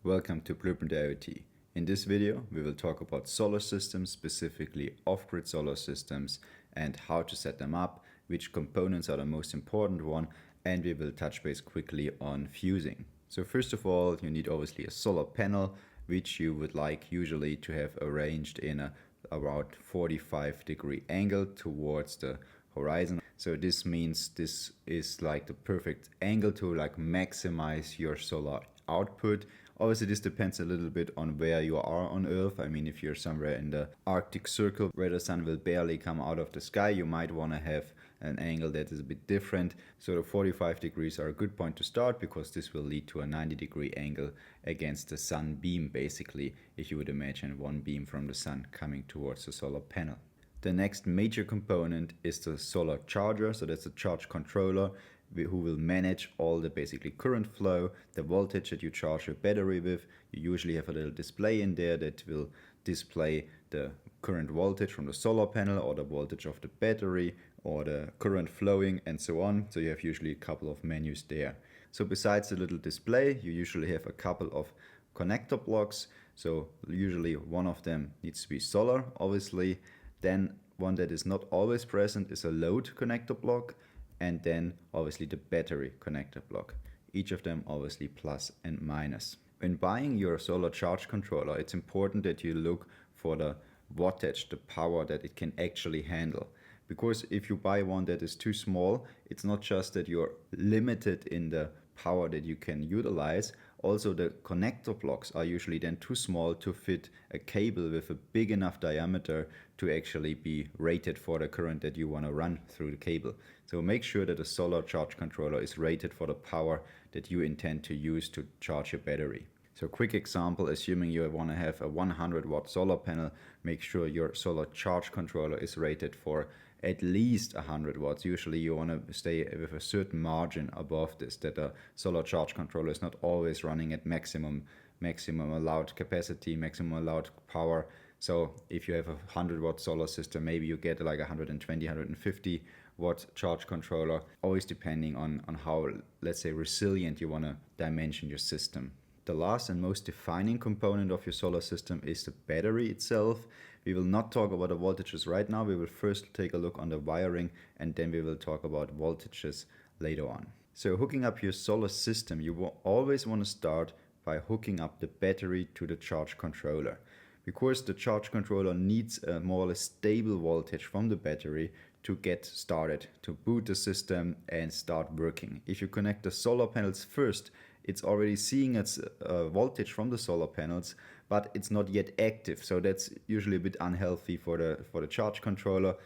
Welcome to Blueprint IoT. In this video, we will talk about solar systems, specifically off-grid solar systems, and how to set them up, which components are the most important one, and we will touch base quickly on fusing. So first of all, you need obviously a solar panel, which you would like usually to have arranged in a about 45-degree angle towards the horizon. So this means this is like the perfect angle to maximize your solar output. Obviously, this depends a little bit on where you are on Earth. I mean, if you're somewhere in the Arctic Circle where the sun will barely come out of the sky, you might want to have an angle that is a bit different. So the 45 degrees are a good point to start because this will lead to a 90-degree angle against the sun beam, basically, if you would imagine one beam from the sun coming towards the solar panel. The next major component is the solar charger, so that's a charge controller who will manage all the basically current flow, the voltage that you charge your battery with. You usually have a little display in there that will display the current voltage from the solar panel or the voltage of the battery or the current flowing and so on. So you have usually a couple of menus there. So besides the little display, you usually have a couple of connector blocks. So usually one of them needs to be solar, obviously. Then one that is not always present is a load connector block, and then obviously the battery connector block. Each of them obviously plus and minus. When buying your solar charge controller, it's important that you look for the wattage, the power that it can actually handle. Because if you buy one that is too small, it's not just that you're limited in the power that you can utilize. Also, the connector blocks are usually then too small to fit a cable with a big enough diameter to actually be rated for the current that you want to run through the cable. So make sure that a solar charge controller is rated for the power that you intend to use to charge your battery. So quick example, assuming you want to have a 100-watt solar panel, make sure your solar charge controller is rated for at least 100 watts. Usually you want to stay with a certain margin above this, that a solar charge controller is not always running at maximum allowed capacity, maximum allowed power. So if you have a 100-watt solar system, maybe you get like 120, 150 watt charge controller, always depending on how, let's say, resilient you want to dimension your system. The last and most defining component of your solar system is the battery itself. We will not talk about the voltages right now. We will first take a look on the wiring, and then we will talk about voltages later on. So hooking up your solar system, you will always want to start by hooking up the battery to the charge controller, because the charge controller needs a more or less stable voltage from the battery to get started, to boot the system and start working. If you connect the solar panels first, it's already seeing its voltage from the solar panels, but it's not yet active. So that's usually a bit unhealthy for the charge controller.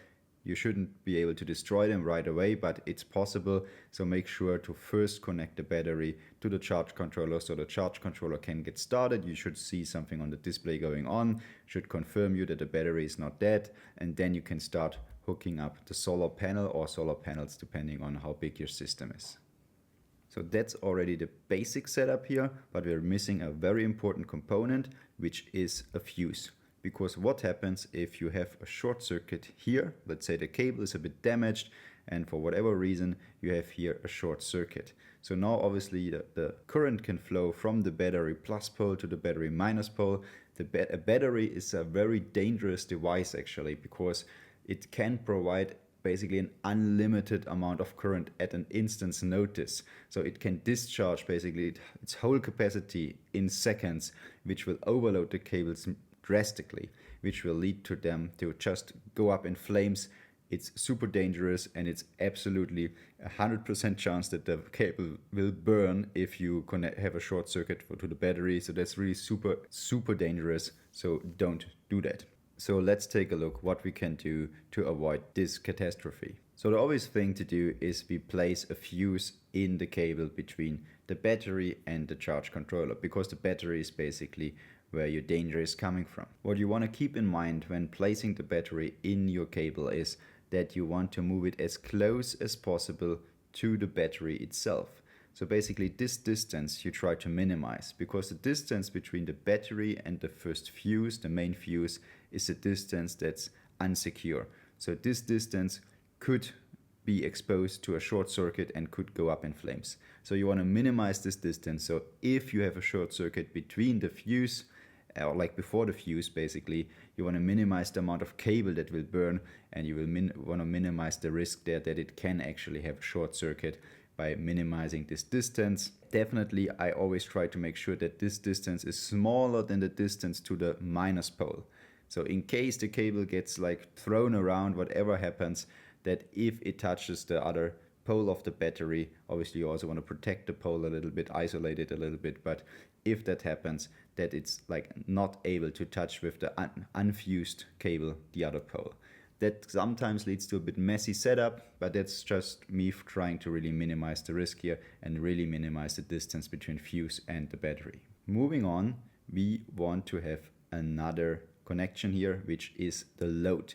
You shouldn't be able to destroy them right away, but it's possible. So make sure to first connect the battery to the charge controller so the charge controller can get started. You should see something on the display going on, should confirm you that the battery is not dead, and then you can start hooking up the solar panel or solar panels depending on how big your system is. So that's already the basic setup here, but we're missing a very important component, which is a fuse. Because what happens if you have a short circuit here? Let's say the cable is a bit damaged, and for whatever reason you have here a short circuit. So now obviously the current can flow from the battery plus pole to the battery minus pole. A battery is a very dangerous device actually, because it can provide basically an unlimited amount of current at an instant's notice. So it can discharge basically its whole capacity in seconds, which will overload the cables drastically, which will lead to them to just go up in flames. It's super dangerous, and it's absolutely 100% chance that the cable will burn if you have a short circuit to the battery. So that's really super dangerous. So don't do that. So let's take a look what we can do to avoid this catastrophe. So the obvious thing to do is we place a fuse in the cable between the battery and the charge controller, because the battery is basically where your danger is coming from. What you want to keep in mind when placing the battery in your cable is that you want to move it as close as possible to the battery itself. So basically this distance you try to minimize, because the distance between the battery and the first fuse, the main fuse, is a distance that's unsecure. So this distance could be exposed to a short circuit and could go up in flames. So you want to minimize this distance. So if you have a short circuit between the fuse, or like before the fuse basically, you want to minimize the amount of cable that will burn, and you will want to minimize the risk there that it can actually have a short circuit by minimizing this distance. Definitely, I always try to make sure that this distance is smaller than the distance to the minus pole. So in case the cable gets like thrown around, whatever happens, that if it touches the other pole of the battery, obviously you also want to protect the pole a little bit, isolate it a little bit, but if that happens, that it's like not able to touch with the unfused cable the other pole. That sometimes leads to a bit messy setup, but that's just me trying to really minimize the risk here and really minimize the distance between fuse and the battery. Moving on, we want to have another connection here, which is the load.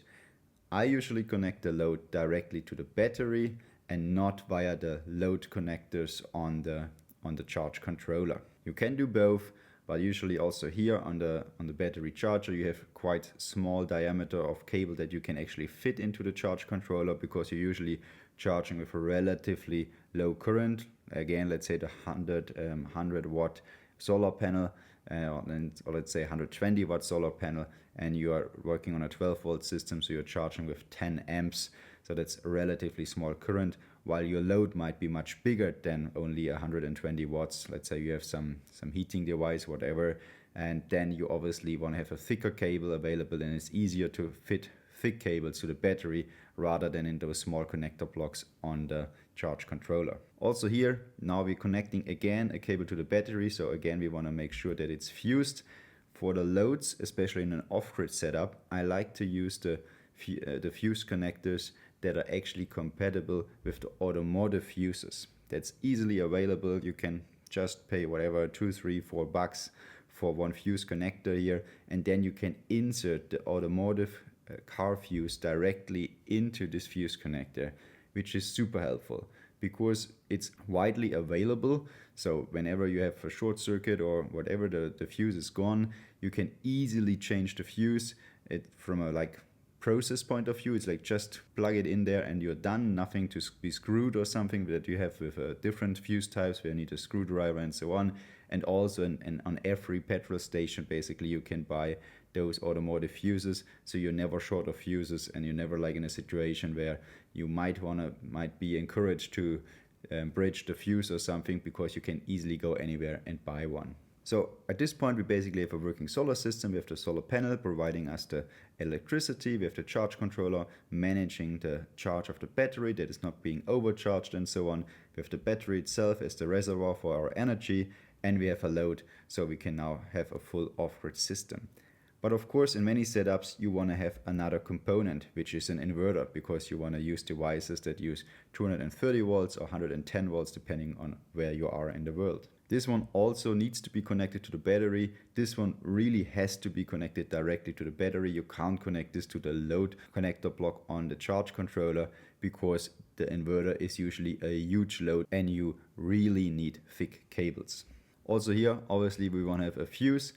I usually connect the load directly to the battery and not via the load connectors on the charge controller. You can do both, but usually also here on the battery charger you have quite small diameter of cable that you can actually fit into the charge controller, because you're usually charging with a relatively low current. Again, let's say the 100 watt solar panel, or let's say 120 watt solar panel, and you are working on a 12 volt system, so you're charging with 10 amps. So that's a relatively small current, while your load might be much bigger than only 120 watts. Let's say you have some heating device, whatever, and then you obviously want to have a thicker cable available, and it's easier to fit thick cables to the battery rather than in those small connector blocks on the charge controller. Also here, now we're connecting again a cable to the battery, so again we want to make sure that it's fused. For the loads, especially in an off-grid setup, I like to use the fuse connectors that are actually compatible with the automotive fuses. That's easily available. You can just pay whatever, $2, $3, $4 for one fuse connector here, and then you can insert the automotive car fuse directly into this fuse connector, which is super helpful because it's widely available. So whenever you have a short circuit or whatever, the fuse is gone, you can easily change the fuse. From a process point of view, it's like just plug it in there and you're done. Nothing to be screwed or something that you have with different fuse types where you need a screwdriver and so on. And also on every petrol station basically you can buy those automotive fuses, so you're never short of fuses, and you're never in a situation where you might be encouraged to bridge the fuse or something, because you can easily go anywhere and buy one. So at this point we basically have a working solar system. We have the solar panel providing us the electricity, we have the charge controller managing the charge of the battery that is not being overcharged and so on. We have the battery itself as the reservoir for our energy, and we have a load, so we can now have a full off-grid system. But of course, in many setups, you want to have another component, which is an inverter, because you want to use devices that use 230 volts or 110 volts, depending on where you are in the world. This one also needs to be connected to the battery. This one really has to be connected directly to the battery. You can't connect this to the load connector block on the charge controller, because the inverter is usually a huge load and you really need thick cables. Also here, obviously, we want to have a fuse,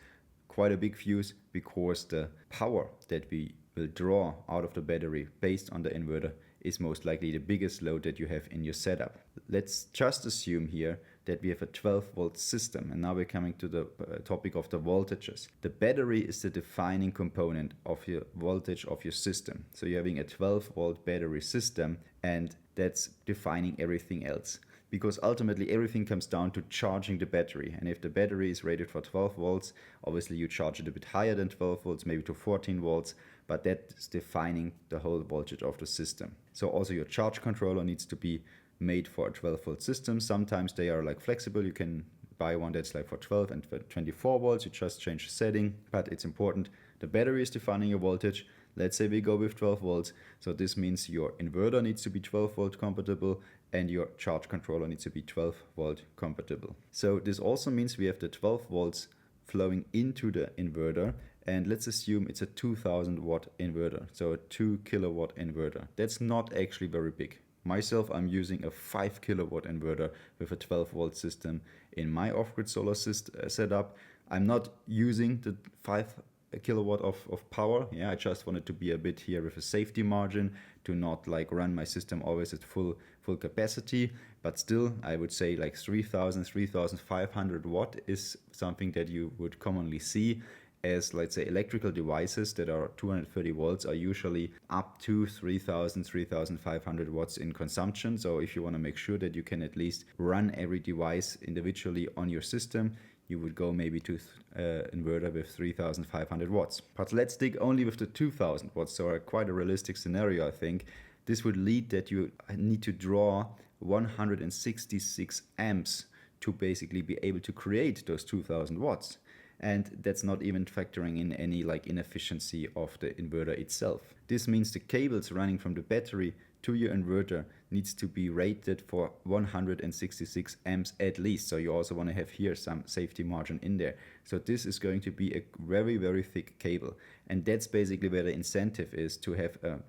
quite a big fuse, because the power that we will draw out of the battery based on the inverter is most likely the biggest load that you have in your setup. Let's just assume here that we have a 12 volt system, and now we're coming to the topic of the voltages. The battery is the defining component of your voltage of your system. So you're having a 12 volt battery system, and that's defining everything else, because ultimately everything comes down to charging the battery. And if the battery is rated for 12 volts, obviously you charge it a bit higher than 12 volts, maybe to 14 volts, but that's defining the whole voltage of the system. So also your charge controller needs to be made for a 12 volt system. Sometimes they are flexible. You can buy one that's for 12 and for 24 volts. You just change the setting, but it's important. The battery is defining your voltage. Let's say we go with 12 volts. So this means your inverter needs to be 12 volt compatible and your charge controller needs to be 12 volt compatible. So this also means we have the 12 volts flowing into the inverter, and let's assume it's a 2000 watt inverter, so a 2 kilowatt inverter. That's not actually very big. Myself, I'm using a 5 kilowatt inverter with a 12 volt system in my off-grid solar setup. I'm not using the 5 kilowatt of power. Yeah, I just wanted to be a bit here with a safety margin to not like run my system always at full capacity. But still, I would say like 3,500 watt is something that you would commonly see, as let's say electrical devices that are 230 volts are usually up to 3,500 watts in consumption. So if you want to make sure that you can at least run every device individually on your system, you would go maybe to inverter with 3,500 watts. But let's dig only with the 2,000 watts. So quite a realistic scenario, I think. This would lead that you need to draw 166 amps to basically be able to create those 2,000 watts. And that's not even factoring in any like inefficiency of the inverter itself. This means the cables running from the battery to your inverter needs to be rated for 166 amps at least. So you also want to have here some safety margin in there. So this is going to be a very, very thick cable. And that's basically where the incentive is to have a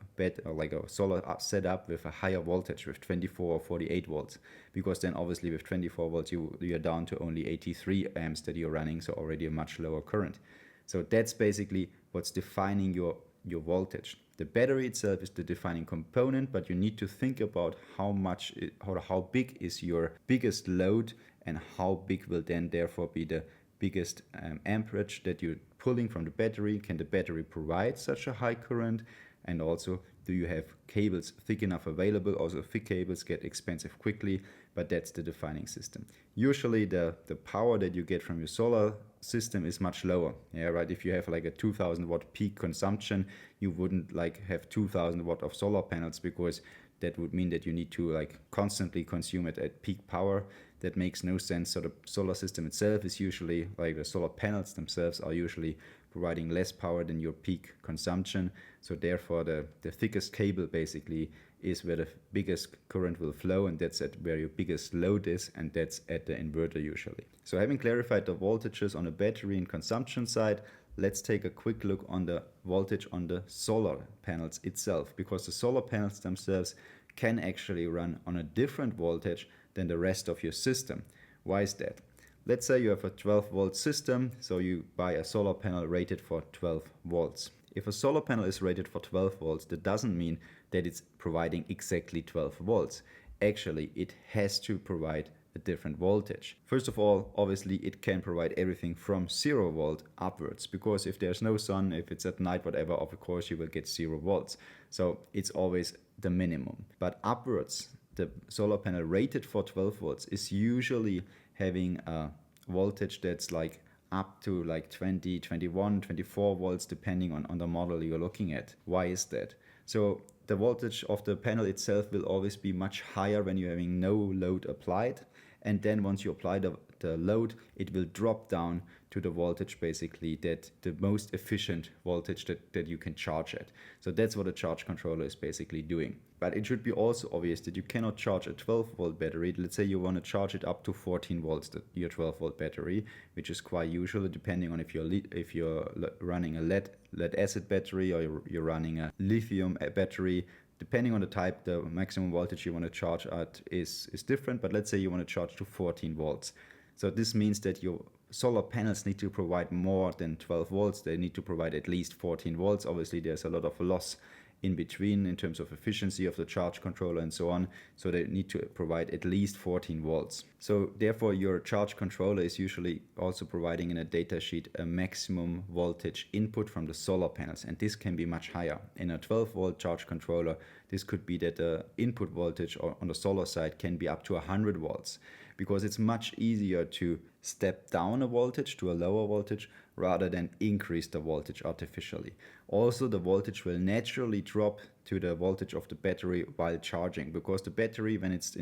solar setup with a higher voltage with 24 or 48 volts. Because then obviously with 24 volts you're down to only 83 amps that you're running, so already a much lower current. So that's basically what's defining your voltage. The battery itself is the defining component, but you need to think about how big is your biggest load and how big will then therefore be the biggest amperage that you're pulling from the battery. Can the battery provide such a high current? And also, do you have cables thick enough available? Also, thick cables get expensive quickly, but that's the defining system. Usually the power that you get from your solar system is much lower. Yeah, right. If you have like a 2,000 watt peak consumption, you wouldn't like have 2,000 watt of solar panels, because that would mean that you need to like constantly consume it at peak power. That makes no sense. So the solar system itself is usually, like the solar panels themselves are usually providing less power than your peak consumption. So therefore the thickest cable basically is where the biggest current will flow, and that's at where your biggest load is, and that's at the inverter usually. So having clarified the voltages on the battery and consumption side, let's take a quick look on the voltage on the solar panels itself, because the solar panels themselves can actually run on a different voltage than the rest of your system. Why is that? Let's say you have a 12 volt system, so you buy a solar panel rated for 12 volts. If a solar panel is rated for 12 volts, that doesn't mean that it's providing exactly 12 volts. Actually, it has to provide a different voltage. First of all, obviously it can provide everything from 0 volt upwards, because if there's no sun, if it's at night, whatever, of course you will get 0 volts. So it's always the minimum. But upwards, the solar panel rated for 12 volts is usually having a voltage that's like up to like 20, 21, 24 volts, depending on the model you're looking at. Why is that? So the voltage of the panel itself will always be much higher when you're having no load applied. And then once you apply the load, it will drop down to the voltage basically, that the most efficient voltage that you can charge at. So that's what a charge controller is basically doing. But it should be also obvious that you cannot charge a 12 volt battery. Let's say you want to charge it up to 14 volts, your 12 volt battery, which is quite usual depending on if you're running a lead acid battery, or you're running a lithium battery. Depending on the type, the maximum voltage you want to charge at is different, but let's say you want to charge to 14 volts. So this means that your solar panels need to provide more than 12 volts. They need to provide at least 14 volts. Obviously, there's a lot of loss in between in terms of efficiency of the charge controller and so on. So they need to provide at least 14 volts. So therefore your charge controller is usually also providing in a data sheet a maximum voltage input from the solar panels. And this can be much higher. In a 12 volt charge controller, this could be that the input voltage on the solar side can be up to 100 volts. Because it's much easier to step down a voltage to a lower voltage rather than increase the voltage artificially. Also, the voltage will naturally drop to the voltage of the battery while charging, because the battery, when it's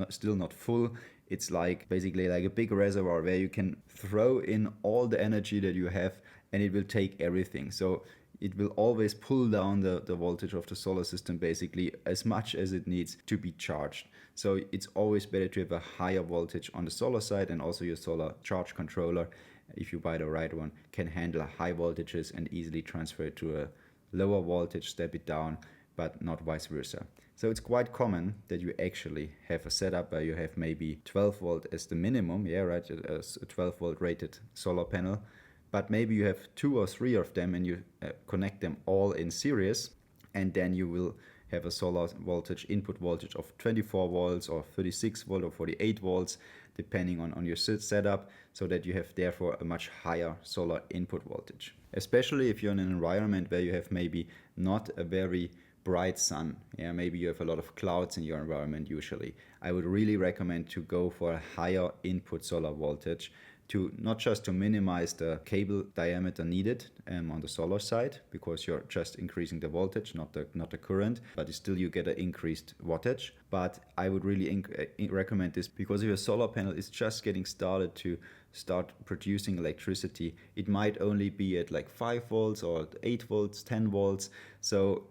still not full, it's like basically like a big reservoir where you can throw in all the energy that you have and it will take everything. So it will always pull down the voltage of the solar system basically as much as it needs to be charged. So it's always better to have a higher voltage on the solar side, and also your solar charge controller, if you buy the right one, can handle high voltages and easily transfer it to a lower voltage, step it down, but not vice versa. So it's quite common that you actually have a setup where you have maybe 12 volt as the minimum, yeah, right, a 12 volt rated solar panel, but maybe you have 2 or 3 of them and you connect them all in series, and then you will have a solar voltage, input voltage of 24 volts or 36 volt or 48 volts, depending on your setup, so that you have therefore a much higher solar input voltage. Especially if you're in an environment where you have maybe not a very bright sun, maybe you have a lot of clouds in your environment usually, I would really recommend to go for a higher input solar voltage, to not just to minimize the cable diameter needed on the solar side, because you're just increasing the voltage, not the current, but still you get an increased wattage. But I would really recommend this, because if your solar panel is just getting started to start producing electricity, it might only be at like 5 volts or 8 volts, 10 volts. So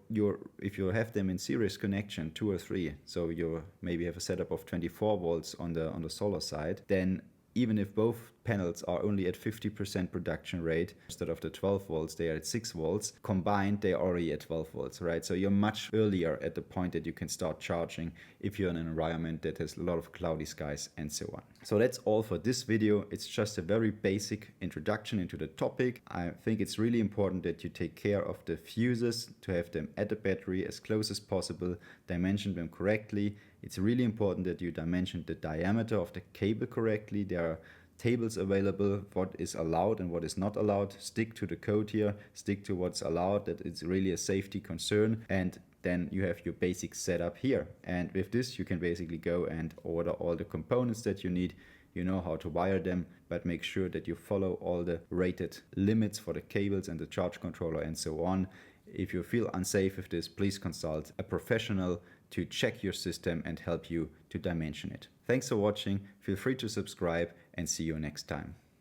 if you have them in series connection, 2 or 3, so you maybe have a setup of 24 volts on the solar side, then even if both panels are only at 50% production rate, instead of the 12 volts, they are at 6 volts. Combined, they are already at 12 volts, right? So you're much earlier at the point that you can start charging if you're in an environment that has a lot of cloudy skies and so on. So that's all for this video. It's just a very basic introduction into the topic. I think it's really important that you take care of the fuses, to have them at the battery as close as possible, dimension them correctly. It's really important that you dimension the diameter of the cable correctly. There are tables available, what is allowed and what is not allowed. Stick to the code here, stick to what's allowed, that it's really a safety concern, and then you have your basic setup here. And with this you can basically go and order all the components that you need. You know how to wire them, but make sure that you follow all the rated limits for the cables and the charge controller and so on. If you feel unsafe with this, please consult a professional to check your system and help you to dimension it. Thanks for watching, feel free to subscribe, and see you next time.